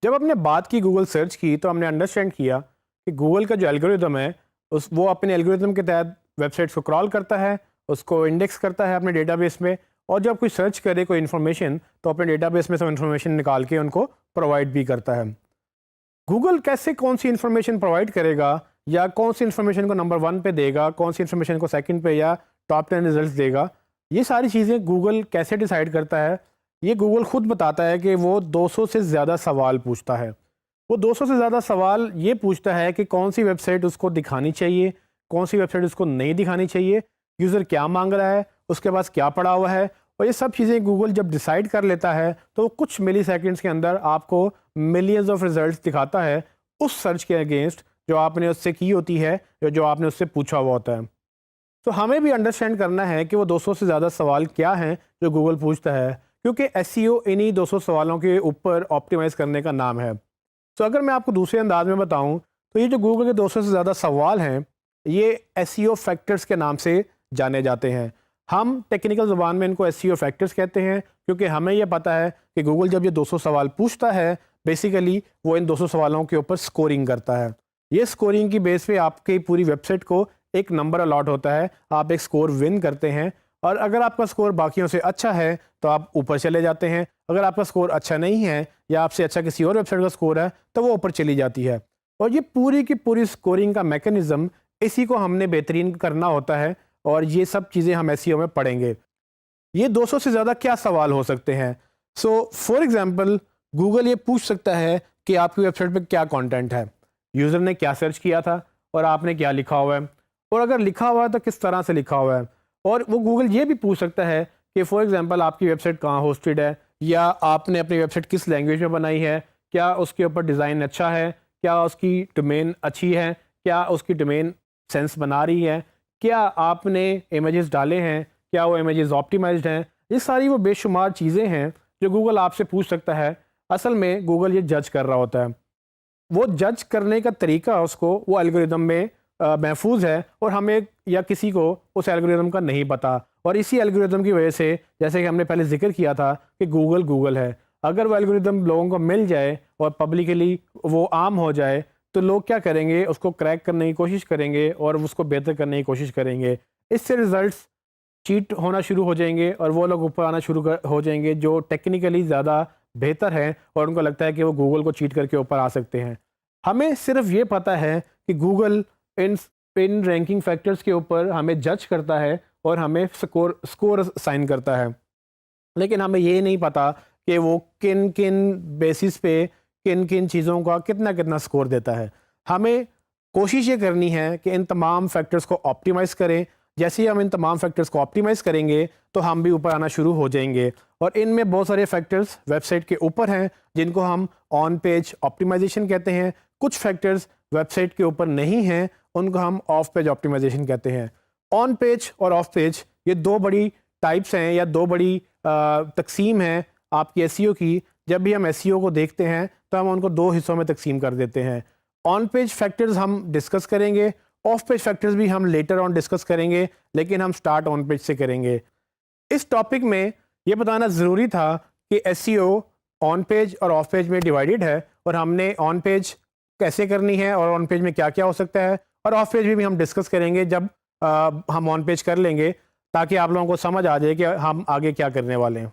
जब हमने बात की गूगल सर्च की तो हमने अंडरस्टैंड किया कि गूगल का जो एल्गोरिदम है वो अपने एल्गोरिदम के तहत वेबसाइट्स को क्रॉल करता है, उसको इंडेक्स करता है अपने डेटाबेस में, और जब कोई सर्च करे कोई इन्फॉर्मेशन तो अपने डेटाबेस में सब इन्फॉर्मेशन निकाल के उनको प्रोवाइड भी करता है। गूगल कैसे कौन सी इन्फॉर्मेशन प्रोवाइड करेगा या कौन सी इन्फॉर्मेशन को नंबर 1 पे देगा, कौन सी इन्फॉर्मेशन को सेकंड पे या टॉप 10 रिजल्ट्स देगा, ये सारी चीज़ें गूगल कैसे डिसाइड करता है, ये गूगल खुद बताता है कि वो 200 से ज़्यादा सवाल पूछता है। वो 200 से ज़्यादा सवाल ये पूछता है कि कौन सी वेबसाइट उसको दिखानी चाहिए, कौन सी वेबसाइट उसको नहीं दिखानी चाहिए, यूज़र क्या मांग रहा है, उसके पास क्या पड़ा हुआ है, और ये सब चीज़ें गूगल जब डिसाइड कर लेता है तो वो कुछ मिली सेकेंड्स के अंदर आपको मिलियंस ऑफ रिजल्ट्स दिखाता है उस सर्च के अगेंस्ट जो आपने उससे की होती है या जो आपने उससे पूछा हुआ होता है। तो हमें भी अंडरस्टैंड करना है कि वो 200 से ज़्यादा सवाल क्या हैं जो गूगल पूछता है, क्योंकि एसईओ इन्हीं 200 सवालों के ऊपर ऑप्टिमाइज़ करने का नाम है। तो अगर मैं आपको दूसरे अंदाज में बताऊं तो ये जो गूगल के 200 से ज़्यादा सवाल हैं ये एसईओ फैक्टर्स के नाम से जाने जाते हैं। हम टेक्निकल ज़ुबान में इनको एसईओ फैक्टर्स कहते हैं, क्योंकि हमें यह पता है कि गूगल जब ये 200 सवाल पूछता है बेसिकली वो इन 200 सवालों के ऊपर स्कोरिंग करता है। ये स्कोरिंग की बेस पे आपकी पूरी वेबसाइट को एक नंबर अलॉट होता है, आप एक स्कोर विन करते हैं, और अगर आपका स्कोर बाकियों से अच्छा है तो आप ऊपर चले जाते हैं, अगर आपका स्कोर अच्छा नहीं है या आपसे अच्छा किसी और वेबसाइट का स्कोर है तो वो ऊपर चली जाती है। और ये पूरी की पूरी स्कोरिंग का मैकेनिज़्म, इसी को हमने बेहतरीन करना होता है, और ये सब चीज़ें हम एसईओ में पढ़ेंगे। ये 200 से ज़्यादा क्या सवाल हो सकते हैं? सो फॉर एग्जांपल गूगल ये पूछ सकता है कि आपकी वेबसाइट पे क्या कंटेंट है, यूज़र ने क्या सर्च किया था और आपने क्या लिखा हुआ है, और अगर लिखा हुआ है तो किस तरह से लिखा हुआ है। और वो गूगल ये भी पूछ सकता है कि फॉर एग्जांपल आपकी वेबसाइट कहाँ होस्टेड है, या आपने अपनी वेबसाइट किस लैंग्वेज में बनाई है, क्या उसके ऊपर डिज़ाइन अच्छा है, क्या उसकी डोमेन अच्छी है, क्या उसकी डोमेन सेंस बना रही है, क्या आपने इमेजेस डाले हैं, क्या वो इमेजेस ऑप्टिमाइज्ड हैं। ये सारी वो बेशुमार चीज़ें हैं जो गूगल आपसे पूछ सकता है। असल में गूगल ये जज कर रहा होता है, वो जज करने का तरीका उसको वो एल्गोरिदम में महफूज है, और हमें या किसी को उस एल्गोरिदम का नहीं पता। और इसी एल्गोरिदम की वजह से, जैसे कि हमने पहले जिक्र किया था कि गूगल गूगल है, अगर वो एल्गोरिदम लोगों को मिल जाए और पब्लिकली वो आम हो जाए तो लोग क्या करेंगे, उसको क्रैक करने की कोशिश करेंगे और उसको बेहतर करने की कोशिश करेंगे। इससे रिजल्ट्स चीट होना शुरू हो जाएंगे और वो लोग ऊपर आना हो जाएंगे जो टेक्निकली ज़्यादा बेहतर है और उनको लगता है कि वो गूगल को चीट करके ऊपर आ सकते हैं। हमें सिर्फ ये पता है कि गूगल इन इन रैंकिंग फैक्टर्स के ऊपर हमें जज करता है और हमें स्कोर साइन करता है, लेकिन हमें ये नहीं पता कि वो किन किन बेसिस पे किन किन चीज़ों का कितना कितना स्कोर देता है। हमें कोशिश ये करनी है कि इन तमाम फैक्टर्स को ऑप्टिमाइज़ करें। जैसे ही हम इन तमाम फैक्टर्स को ऑप्टिमाइज़ करेंगे तो हम भी ऊपर आना शुरू हो जाएंगे, और इनमें बहुत सारे फैक्टर्स वेबसाइट के ऊपर हैं जिनको हम ऑन पेज ऑप्टिमाइजेशन कहते हैं। कुछ फैक्टर्स वेबसाइट के ऊपर नहीं हैं, उनको हम ऑफ पेज ऑप्टिमाइजेशन कहते हैं। ऑन पेज और ऑफ पेज ये दो बड़ी टाइप्स हैं या दो बड़ी तकसीम है आपकी एसईओ की। जब भी हम एसईओ को देखते हैं तो हम उनको दो हिस्सों में तकसीम कर देते हैं। ऑन पेज फैक्टर्स हम डिस्कस करेंगे, ऑफ पेज फैक्टर्स भी हम लेटर ऑन डिस्कस करेंगे, लेकिन हम स्टार्ट ऑन पेज से करेंगे। इस टॉपिक में ये बताना ज़रूरी था कि एसईओ ऑन पेज और ऑफ पेज में डिवाइडेड है, और हमने ऑन पेज कैसे करनी है और ऑन पेज में क्या क्या हो सकता है, और ऑफ पेज में भी हम डिस्कस करेंगे जब हम ऑन पेज कर लेंगे, ताकि आप लोगों को समझ आ जाए कि हम आगे क्या करने वाले हैं।